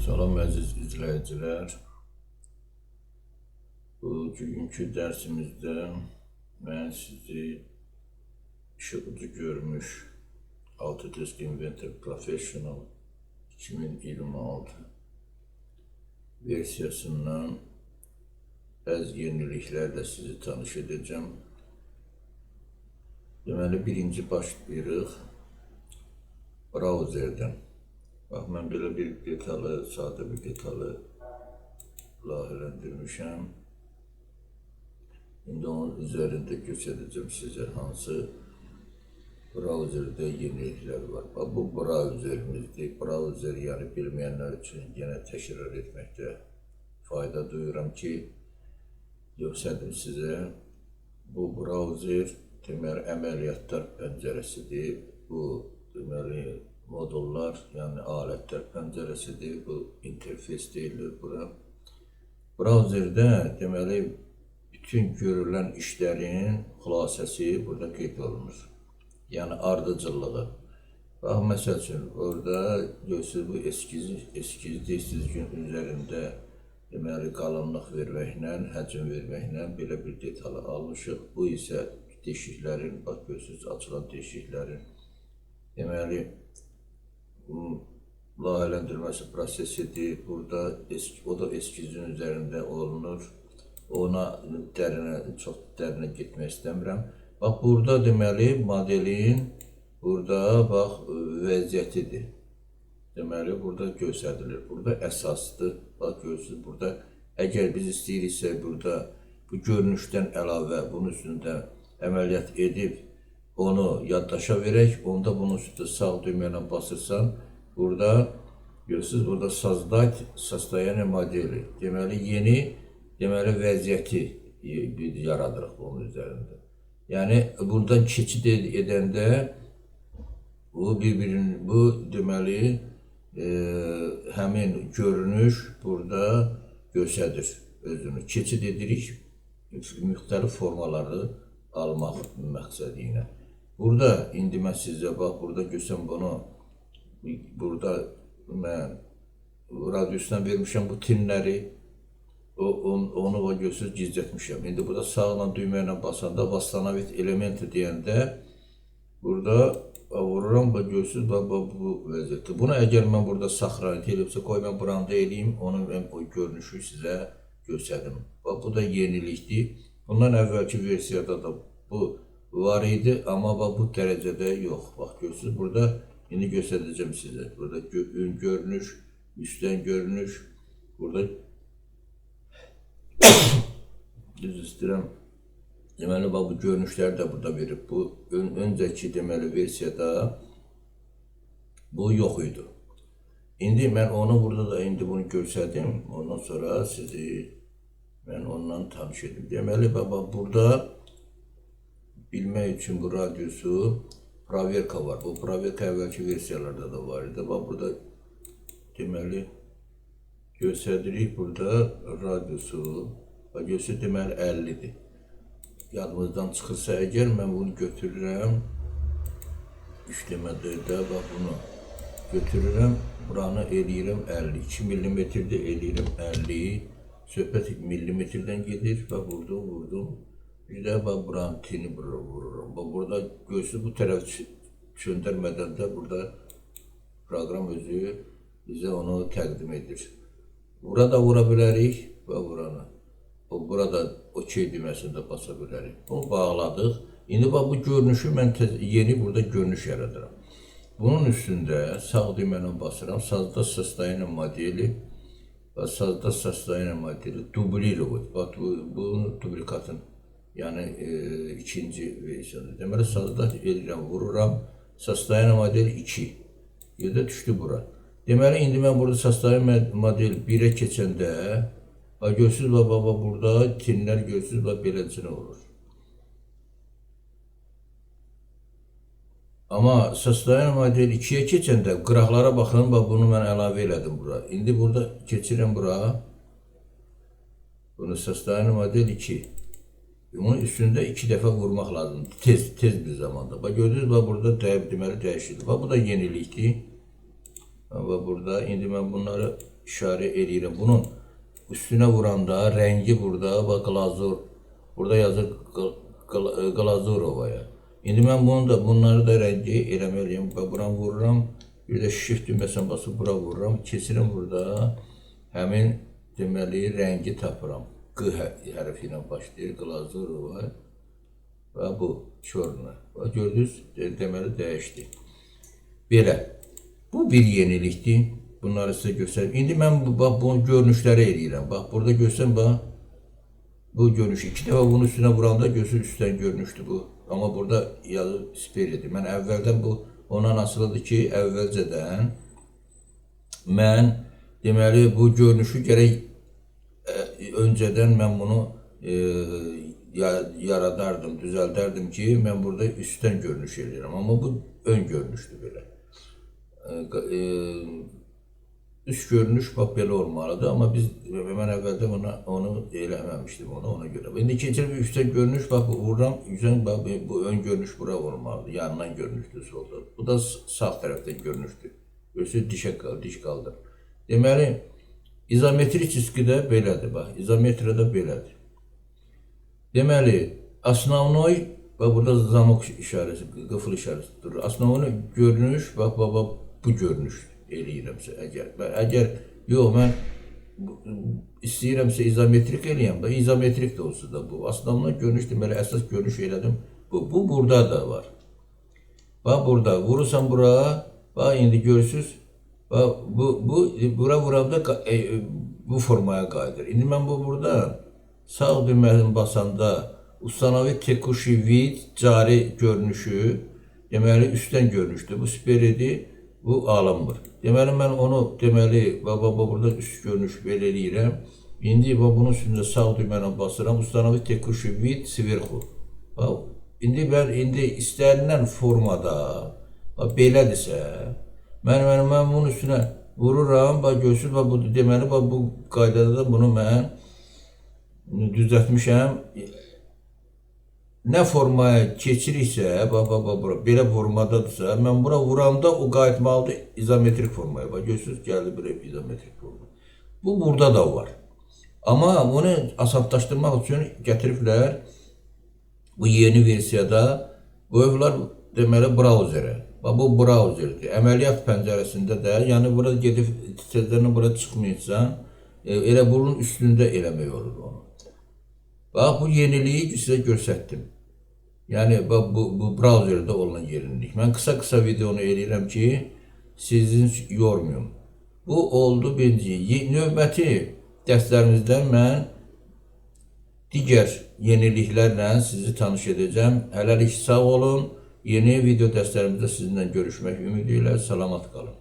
Salam əziz izləyicilər. Bugünkü dərsimizdə mən sizi işıqlı görmüş Autodesk Inventor Professional 2026 versiyasından bəzi yeniliklərlə sizi tanış edəcəm. Deməli, birinci başlayırıq brauzerdən. Bax, mən belə bir detalı, sadə bir detalı layihələndirmişəm. İndi onun üzərində göstərəcəm sizə hansı brauzerdə yeniliklər var. Bax, bu brauzerimizdir. Brauzer, yəni bilməyənlər üçün yenə təkrar etməkdə fayda duyuram ki, göstərdim sizə. Bu brauzer, deməli, əməliyyatlar pəncərəsidir. Bu, deməli, modullar, yəni alətlər pəncərəsidir. Bu interfeys deyilir bura. Brauzerdə, deməli, bütün görülən işlərin xülasəsi burada qeyd olunur. Yəni ardıcıllığı. Bax, məsəl üçün, orada görürsünüz, bu eskizdir, siz gün üzərində deməli, qalınlıq verməklə, həcm verməklə belə bir detalı almışıq. Bu isə deşiklərin, bax, görürsünüz, açılan deşiklərin, deməli, layihələndirməsi prosesidir. Burada o da eskizin üzərində olunur. Ona çox dərinə getmək istəmirəm. Bax, burada deməli, modelin burada, bax, vəziyyətidir. Deməli, burada göstərilir. Burada əsasdır. Bax, görürsünüz, burada əgər biz istəyiriksə, burada bu görünüşdən əlavə bunun üstündə əməliyyat edib, onu yaddaşa verək, onda bunun üstündə sağ düyməylə basırsan, burada, görürsünüz, burada состояние modeli, deməli, yeni, deməli, vəziyyəti yaradırıq bunun üzərində. Yəni, buradan keçid edəndə, bu, deməli, həmin görünüş burada göstərir özünü. Keçid edirik, müxtəlif formaları almaq məqsədi ilə. Burada, indi mən sizə, bax, burada görsəm bunu, burada mən radiusdan vermişəm bu tinləri, onu görürsünüz, gizlətmişəm. İndi burada sağla düyməylə basanda, vastanovit elementi deyəndə, burada vururam, görürsünüz, bu vəziyyətdir. Bunu əgər mən burada saxranit edibsə, qoy mən branda eləyim, onun o görünüşü sizə göstərdim. Bax, bu da yenilikdir. Bundan əvvəlki versiyada da bu var idi, amma bu dərəcədə yox. Bax, görürsünüz, burada indi göstərəcəm sizə. Burada ön görünüş, üstdən görünüş, burada düz istəyirəm. Deməli, bu görünüşləri də burada verib. Bu, öncəki, deməli, versiyada bu yox idi. İndi mən onu burada da indi bunu göstərdim. Ondan sonra sizi mən ondan tanış edim. Deməli, burada bilmək üçün bu radiusu proverka var. Bu proverka əvvəlki versiyalarda da var idi. Bax, burada deməli göstəririk burada radiusu. Bax, göstərir, deməli 50-dir. Yadımızdan çıxırsa əgər mən bunu götürürəm, işləmədə də bax, bunu götürürəm, buranı eləyirəm 50. 2 millimetrdə eləyirəm 50. Söhbət millimetrdən gedir və vurdum. Bir də buranın tini vururum. Burada görsünüz, bu tərəf çöndərmədən də burada proqram özü bizə onu təqdim edir. Burada vura bilərik və buranı. Burada OK düyməsində basa bilərik. Bunu bağladıq. İndi bu görünüşü mən yeni burada görünüş yaradıram. Bunun üstündə sağ düyməni basıram. Sazda состояние modeli və sazda состояние modeli dublировать. Bax, bu duplikatın, yəni ikinci versiyadır. Deməli, sazda edirəm, vururam, состояние model 2. Yerdə düşdü bura. Deməli, indi mən burada состояние model 1-ə keçəndə, görürsünüz, burada tinlər görürsünüz, beləsinə olur. Amma состояние model 2-yə keçəndə, qıraqlara baxın, bunu mən əlavə elədim bura. İndi burada keçirəm bura, bunu состояние model 2. Bunun üstündə 2 dəfə vurmaq lazımdır, tez bir zamanda. Bax, gördünüz, burada deməli dəyişildi. Bax, bu da yenilikdir. Və burada indi mən bunları işarə edirəm. Bunun üstünə vuranda rəngi burada və glazur. Burada yazır Glazurovaya. İndi mən bunları da rəngi eləməliyim. Və buran vururam. Bir də shift düyməsini basıb bura vururam. Keçirəm burada. Həmin deməli rəngi tapıram. Q hərfi ilə başlayır. Glazurova. Və bu çorna. Və gördünüz, deməli dəyişdi. Belə. Bu bir yenilikdir. Bunları sizə göstəreyim. İndi mən bu görünüşləri eləyirəm. Bax, burada görsəm, bax. Bu görünüş. 2 dəfə bunun üstünə vuranda gözü üstdən görünüşdü bu. Amma burada yazı Speridir. Mən əvvəldən bu ondan asılıdır ki, əvvəlcədən mən deməli bu görünüşü gərək öncədən mən bunu yaradardım, düzəldərdim ki, mən burada üstdən görünüş edirəm. Amma bu ön görünüşdür belə. Üst görünüş bax belə olmalıdır. Amma mən əvvəldən onu eləməmişdim ona görə. İndi keçirib üstdən görünüş, bax vururam, bu ön görünüş bura olmalıdır. Yandan görünüşdür solda. Bu da sağ tərəfdən görünüşdür. Görürsünüz, diş qaldır. Deməli, izometrik çizgidə belədir, bax, izometriyada belədir. Deməli, основной, bax, burada zamok işarəsi, qıfıl işarəsi durur. Основной görünüş, bax, bu görünüşdür, eləyirəmsə, əgər, yox, mən istəyirəmsə izometrik eləyəm, da, izometrik də olsa da bu. Основной görünüş, deməli, əsas görünüş elədim, bu burada da var. Bax, burada, vurursan bura, bax, indi görürsünüz, bura vuranda bu formaya qayıdır. İndi mən burada sağ düyməsini basanda ustanovi tekushi vid cari görünüşü, deməli üstdən görünüşdür. Bu speridir, bu alınmır. Deməli mən onu deməli burada üst görünüş belə eləyirəm. İndi bunun üstündə sağ düyməni basıram. Ustanovi tekushi vid sverxu. İndi istənilən formada belədirsə, mən bunun üstünə vururam, görürsünüz, bu deməli bu qaydada da bunu mən düzəltmişəm. Nə formaya keçiriksə, belə formadadırsa, mən bura vuranda o qayıtmalıdır izometrik formaya. Görürsünüz, gəldi belə izometrik forma. Bu burada da var. Amma bunu asanlaşdırmaq üçün gətiriblər bu yeni versiyada qoyublar deməli brauzerə. Bu brauzerdir. Əməliyyat pəncərəsində də, yəni burada gedib tezlərini bura çıxmayacaqsan, elə bunun üstündə eləmək olur onu. Bax, bu yeniliyi sizə göstərdim. Yəni, bu brauzerdə olan yenilik. Mən qısa videonu eləyirəm ki, sizin yormayım. Bu oldu birinci. Növbəti dərslərimizdə mən digər yeniliklərlə sizi tanış edəcəm. Hələlik sağ olun. Yeni video dərslərimizdə sizinlə görüşmək ümidi ilə salamat qalın.